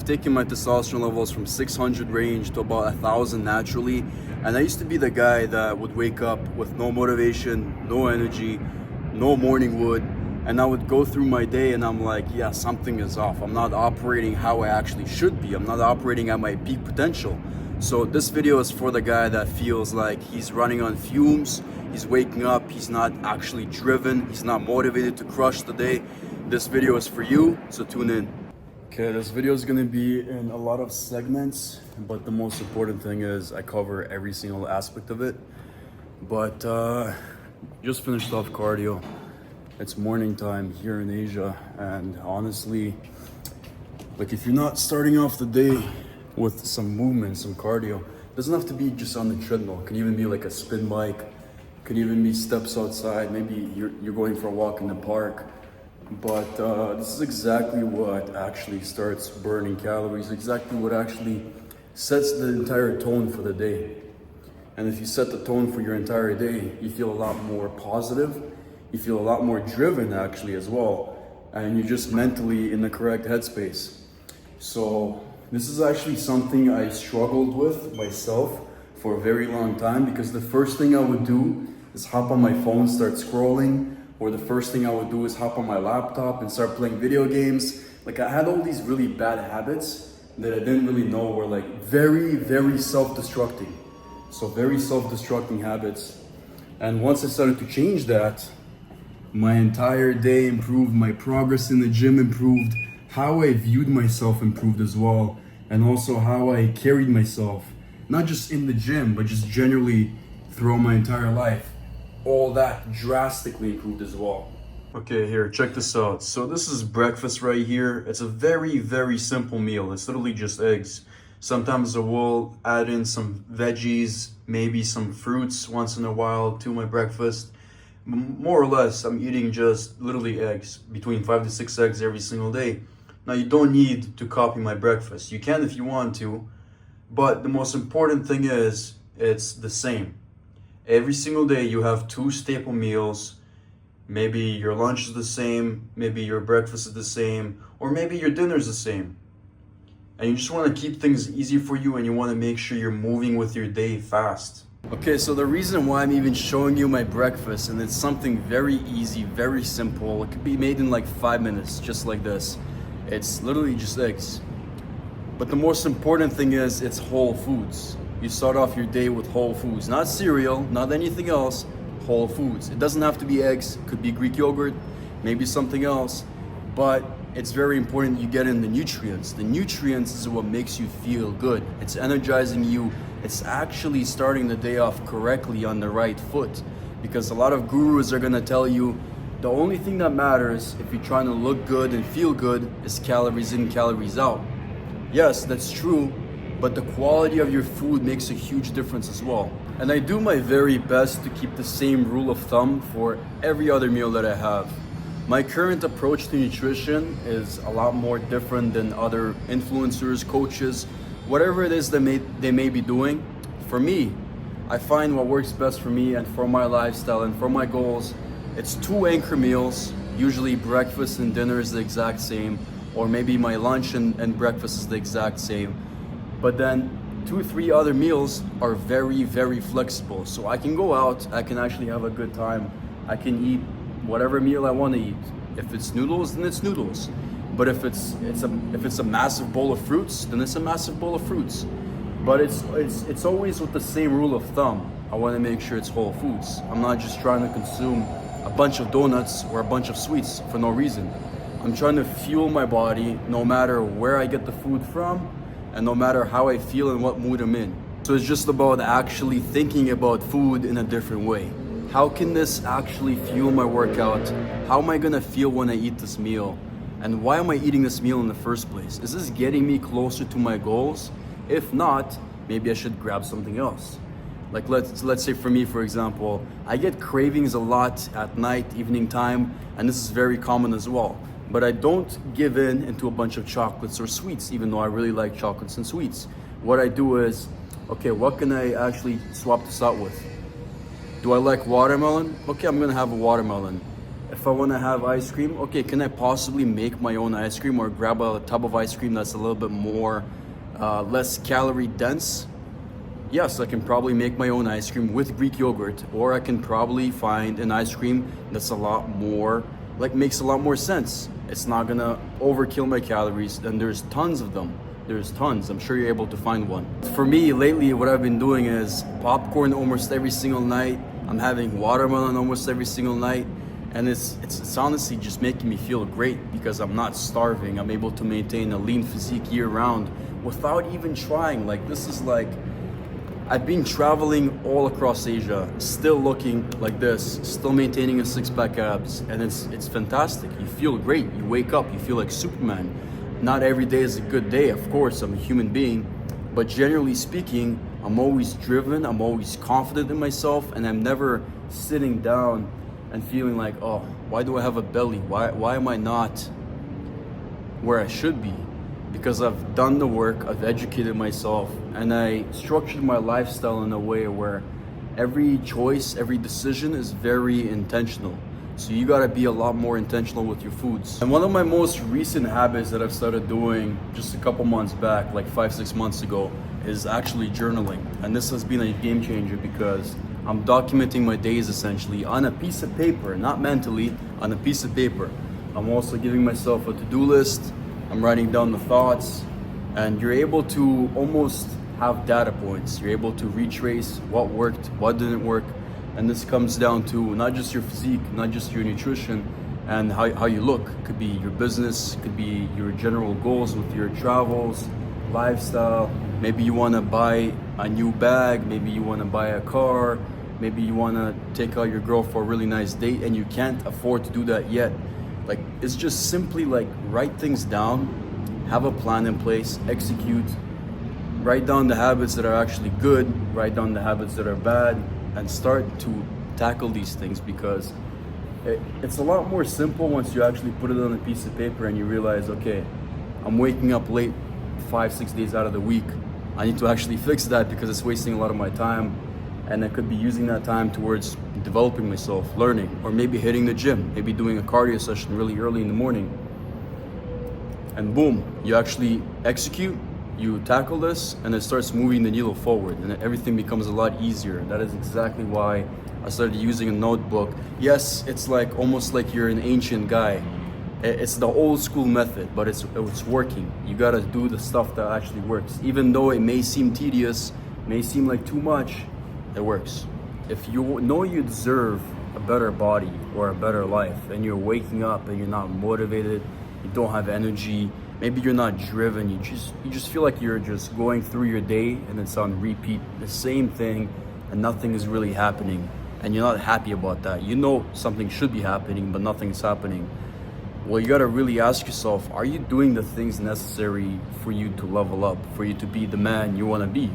taken my testosterone levels from 600 range to about 1,000 naturally. And I used to be the guy that would wake up with no motivation, no energy, no morning wood. And I would go through my day and I'm like, yeah, something is off. I'm not operating how I actually should be. I'm not operating at my peak potential. So this video is for the guy that feels like he's running on fumes. He's waking up, he's not actually driven, he's not motivated to crush the day. This video is for you, so tune in. Okay, this video is gonna be in a lot of segments, but the most important thing is I cover every single aspect of it. But just finished off cardio. It's morning time here in Asia, and honestly, like if you're not starting off the day with some movement, some cardio, it doesn't have to be just on the treadmill. It can even be like a spin bike, it could even be steps outside, maybe you're going for a walk in the park. But this is exactly what actually starts burning calories, exactly what actually sets the entire tone for the day. And if you set the tone for your entire day, you feel a lot more positive, you feel a lot more driven actually as well, and you're just mentally in the correct headspace. So this is actually something I struggled with myself for a very long time, because the first thing I would do is hop on my phone, start scrolling, or the first thing I would do is hop on my laptop and start playing video games. Like I had all these really bad habits that I didn't really know were like very, very self-destructing. So very self-destructing habits. And once I started to change that, my entire day improved, my progress in the gym improved, how I viewed myself improved as well, and also how I carried myself, not just in the gym, but just generally throughout my entire life. All that drastically improved as well. Okay, here, check this out. So this is breakfast right here. It's a very, very simple meal. It's literally just eggs. Sometimes I will add in some veggies, maybe some fruits once in a while to my breakfast. More or less, I'm eating just literally eggs, between 5 to 6 eggs every single day. Now, you don't need to copy my breakfast. You can if you want to, but the most important thing is it's the same. Every single day you have 2 staple meals. Maybe your lunch is the same, maybe your breakfast is the same, or maybe your dinner is the same. And you just want to keep things easy for you, and you want to make sure you're moving with your day fast. Okay, so the reason why I'm even showing you my breakfast, and it's something very easy, very simple. It could be made in like 5 minutes, just like this. It's literally just eggs. But the most important thing is it's whole foods. You start off your day with whole foods, not cereal, not anything else, whole foods. It doesn't have to be eggs, it could be Greek yogurt, maybe something else, but it's very important you get in the nutrients. The nutrients is what makes you feel good. It's energizing you. It's actually starting the day off correctly on the right foot, because a lot of gurus are gonna tell you the only thing that matters if you're trying to look good and feel good is calories in, calories out. Yes, that's true, but the quality of your food makes a huge difference as well. And I do my very best to keep the same rule of thumb for every other meal that I have. My current approach to nutrition is a lot more different than other influencers, coaches, whatever it is they may be doing. For me, I find what works best for me and for my lifestyle and for my goals. It's 2 anchor meals, usually breakfast and dinner is the exact same, or maybe my lunch and breakfast is the exact same. But then 2 or 3 other meals are very, very flexible. So I can go out, I can actually have a good time. I can eat whatever meal I want to eat. If it's noodles, then it's noodles. But if it's a massive bowl of fruits, then it's a massive bowl of fruits. But it's always with the same rule of thumb. I want to make sure it's whole foods. I'm not just trying to consume a bunch of donuts or a bunch of sweets for no reason. I'm trying to fuel my body no matter where I get the food from, and no matter how I feel and what mood I'm in. So it's just about actually thinking about food in a different way. How can this actually fuel my workout? How am I gonna feel when I eat this meal? And why am I eating this meal in the first place? Is this getting me closer to my goals? If not, maybe I should grab something else. Like let's say for me, for example, I get cravings a lot at night, evening time, and this is very common as well. But I don't give in into a bunch of chocolates or sweets, even though I really like chocolates and sweets. What I do is, okay, what can I actually swap this out with? Do I like watermelon? Okay, I'm gonna have a watermelon. If I want to have ice cream, okay, can I possibly make my own ice cream or grab a tub of ice cream that's a little bit more, less calorie dense? Yes, I can probably make my own ice cream with Greek yogurt, or I can probably find an ice cream that's a lot more, like makes a lot more sense. It's not gonna overkill my calories, and there's tons of them. There's tons. I'm sure you're able to find one. For me, lately, what I've been doing is popcorn almost every single night. I'm having watermelon almost every single night. And it's honestly just making me feel great because I'm not starving. I'm able to maintain a lean physique year round without even trying. Like, this is like, I've been traveling all across Asia, still looking like this, still maintaining a six-pack abs, and it's fantastic. You feel great. You wake up, you feel like Superman. Not every day is a good day, of course, I'm a human being, but generally speaking, I'm always driven, I'm always confident in myself, and I'm never sitting down and feeling like, oh, why do I have a belly? Why am I not where I should be? Because I've done the work, I've educated myself, and I structured my lifestyle in a way where every choice, every decision is very intentional. So you gotta be a lot more intentional with your foods. And one of my most recent habits that I've started doing just a couple months back, like 5-6 months ago, is actually journaling. And this has been a game changer because I'm documenting my days essentially on a piece of paper, not mentally, on a piece of paper. I'm also giving myself a to-do list. I'm writing down the thoughts, and you're able to almost have data points. You're able to retrace what worked, what didn't work. And this comes down to not just your physique, not just your nutrition and how you look. It could be your business, it could be your general goals with your travels, lifestyle. Maybe you want to buy a new bag, maybe you want to buy a car, maybe you want to take out your girl for a really nice date and you can't afford to do that yet. Like, it's just simply like write things down, have a plan in place, execute, write down the habits that are actually good, write down the habits that are bad, and start to tackle these things because it's a lot more simple once you actually put it on a piece of paper and you realize, okay, I'm waking up late 5-6 days out of the week. I need to actually fix that because it's wasting a lot of my time, and I could be using that time towards developing myself, learning, or maybe hitting the gym, maybe doing a cardio session really early in the morning. And boom, you actually execute, you tackle this, and it starts moving the needle forward, and everything becomes a lot easier. That is exactly why I started using a notebook. Yes, it's like almost like you're an ancient guy. It's the old school method, but it's working. You gotta do the stuff that actually works. Even though it may seem tedious, may seem like too much, it works. If you know you deserve a better body or a better life, and you're waking up and you're not motivated, you don't have energy, maybe you're not driven, you just feel like you're just going through your day and it's on repeat, the same thing, and nothing is really happening, and you're not happy about that. You know something should be happening, but nothing's happening. Well, you gotta really ask yourself, are you doing the things necessary for you to level up, for you to be the man you wanna be,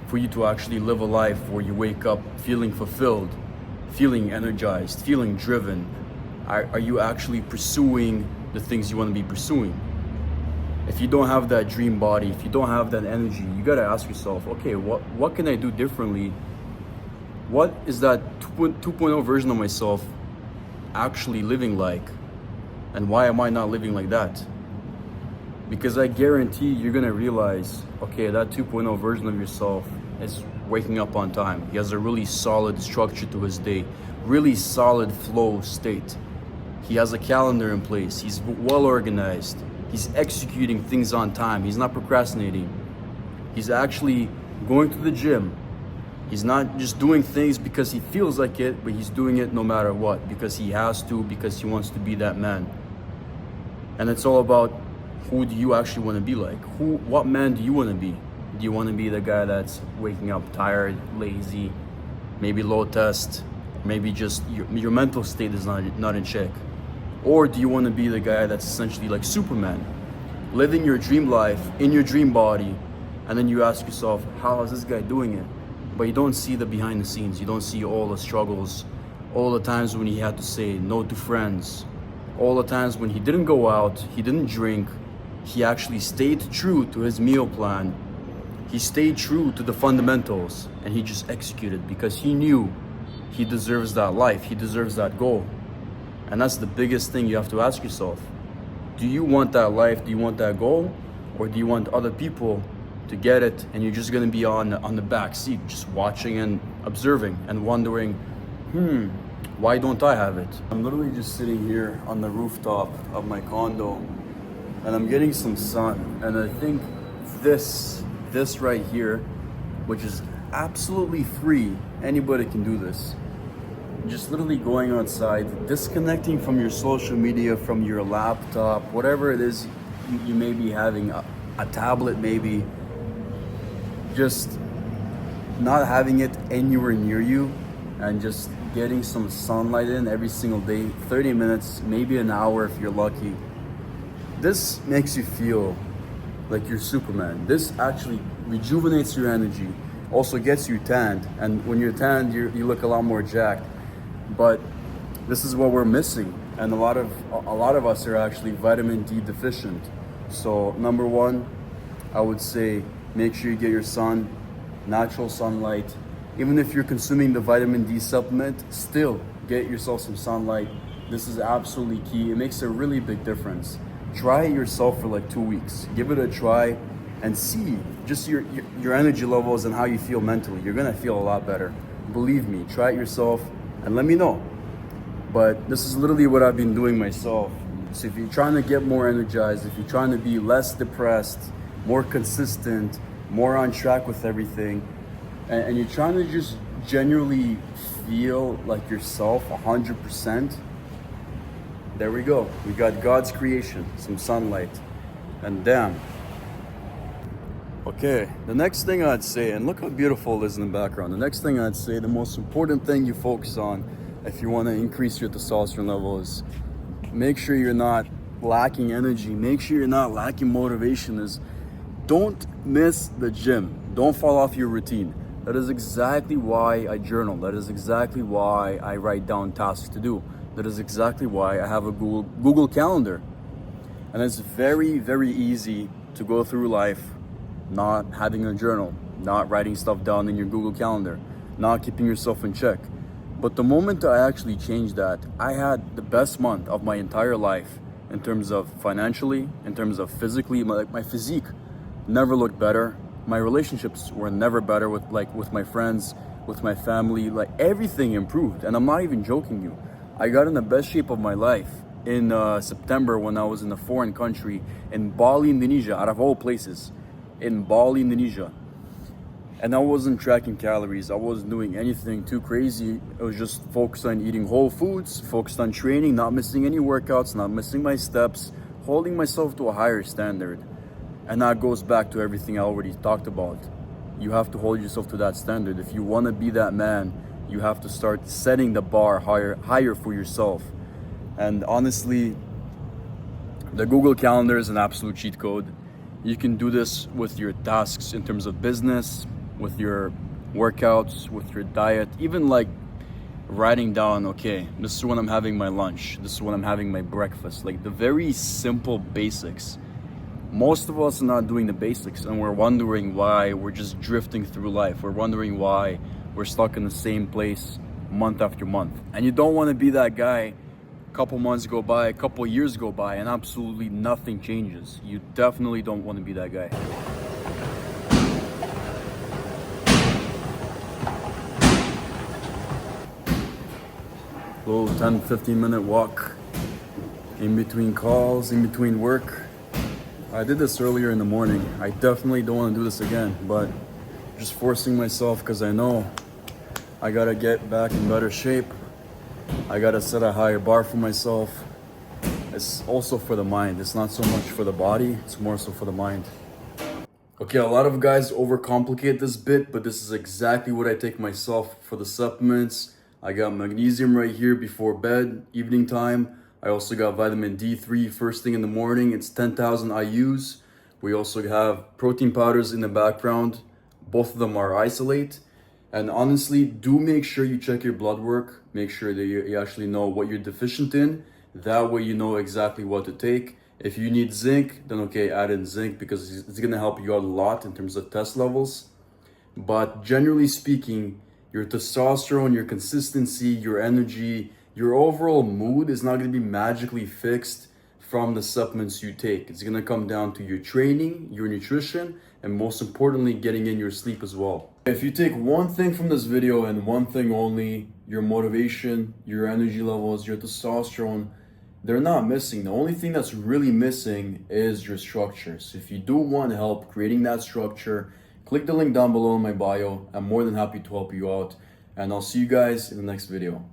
for you to actually live a life where you wake up feeling fulfilled, feeling energized, feeling driven? Are you actually pursuing the things you wanna be pursuing? If you don't have that dream body, if you don't have that energy, you gotta ask yourself, okay, what can I do differently? What is that 2.0 version of myself actually living like? And why am I not living like that? Because I guarantee you're gonna realize, okay, that 2.0 version of yourself is waking up on time. He has a really solid structure to his day, really solid flow state. He has a calendar in place, he's well organized, he's executing things on time, he's not procrastinating. He's actually going to the gym. He's not just doing things because he feels like it, but he's doing it no matter what, because he has to, because he wants to be that man. And it's all about, who do you actually want to be like? What man do you want to be? Do you want to be the guy that's waking up tired, lazy, maybe low test, maybe just your mental state is not in check? Or do you want to be the guy that's essentially like Superman, living your dream life in your dream body, and then you ask yourself, how is this guy doing it? But you don't see the behind the scenes. You don't see all the struggles, all the times when he had to say no to friends, all the times when he didn't go out, he didn't drink, he actually stayed true to his meal plan. He stayed true to the fundamentals, and he just executed because he knew he deserves that life, he deserves that goal. And that's the biggest thing you have to ask yourself. Do you want that life? Do you want that goal? Or do you want other people to get it and you're just gonna be on the back seat, just watching and observing and wondering, why don't I have it? I'm literally just sitting here on the rooftop of my condo and I'm getting some sun. And I think this right here, which is absolutely free, anybody can do this. Just literally going outside, disconnecting from your social media, from your laptop, whatever it is you may be having, a tablet maybe, just not having it anywhere near you and just getting some sunlight in every single day, 30 minutes, maybe an hour if you're lucky. This makes you feel like you're Superman. This actually rejuvenates your energy, also gets you tanned, and when you're tanned, you look a lot more jacked. But this is what we're missing, and a lot of us are actually vitamin D deficient. So number one, I would say make sure you get your sun, natural sunlight. Even if you're consuming the vitamin D supplement, still get yourself some sunlight. This is absolutely key. It makes a really big difference. Try it yourself for like 2 weeks. Give it a try and see just your energy levels and how you feel mentally. You're gonna feel a lot better. Believe me, try it yourself and let me know. But this is literally what I've been doing myself. So if you're trying to get more energized, if you're trying to be less depressed, more consistent, more on track with everything, and you're trying to just genuinely feel like yourself 100%, there we go. We got God's creation, some sunlight, and damn. Okay, the next thing I'd say, and look how beautiful it is in the background. The next thing I'd say, the most important thing you focus on if you want to increase your testosterone level is make sure you're not lacking energy. Make sure you're not lacking motivation. Is don't miss the gym. Don't fall off your routine. That is exactly why I journal. That is exactly why I write down tasks to do. That is exactly why I have a Google Calendar. And it's very, very easy to go through life not having a journal, not writing stuff down in your Google Calendar, not keeping yourself in check. But the moment I actually changed that, I had the best month of my entire life in terms of financially, in terms of physically. My physique never looked better. My relationships were never better with my friends, with my family. Like everything improved, and I'm not even joking you. I got in the best shape of my life in September when I was in a foreign country in Bali, Indonesia, out of all places, in Bali, Indonesia. And I wasn't tracking calories. I wasn't doing anything too crazy. I was just focused on eating whole foods, focused on training, not missing any workouts, not missing my steps, holding myself to a higher standard. And that goes back to everything I already talked about. You have to hold yourself to that standard. If you want to be that man, you have to start setting the bar higher for yourself. And honestly, the Google Calendar is an absolute cheat code. You can do this with your tasks in terms of business, with your workouts, with your diet, even like writing down, okay, this is when I'm having my lunch, this is when I'm having my breakfast, like the very simple basics. Most of us are not doing the basics, and we're wondering why we're just drifting through life. We're wondering why we're stuck in the same place month after month. And you don't want to be that guy. A couple months go by, a couple years go by, and absolutely nothing changes. You definitely don't want to be that guy. Little 10-15 minute walk in between calls, in between work. I did this earlier in the morning. I definitely don't want to do this again, but just forcing myself because I know I gotta get back in better shape. I gotta set a higher bar for myself. It's also for the mind. It's not so much for the body, it's more so for the mind. Okay, a lot of guys overcomplicate this bit, but this is exactly what I take myself for the supplements. I got magnesium right here before bed, evening time. I also got vitamin D3 first thing in the morning. It's 10,000 IUs. We also have protein powders in the background. Both of them are isolate. And honestly, do make sure you check your blood work. Make sure that you actually know what you're deficient in. That way you know exactly what to take. If you need zinc, then okay, add in zinc because it's gonna help you out a lot in terms of test levels. But generally speaking, your testosterone, your consistency, your energy, your overall mood is not going to be magically fixed from the supplements you take. It's going to come down to your training, your nutrition, and most importantly, getting in your sleep as well. If you take one thing from this video and one thing only, your motivation, your energy levels, your testosterone, they're not missing. The only thing that's really missing is your structure. So if you do want help creating that structure, click the link down below in my bio. I'm more than happy to help you out. And I'll see you guys in the next video.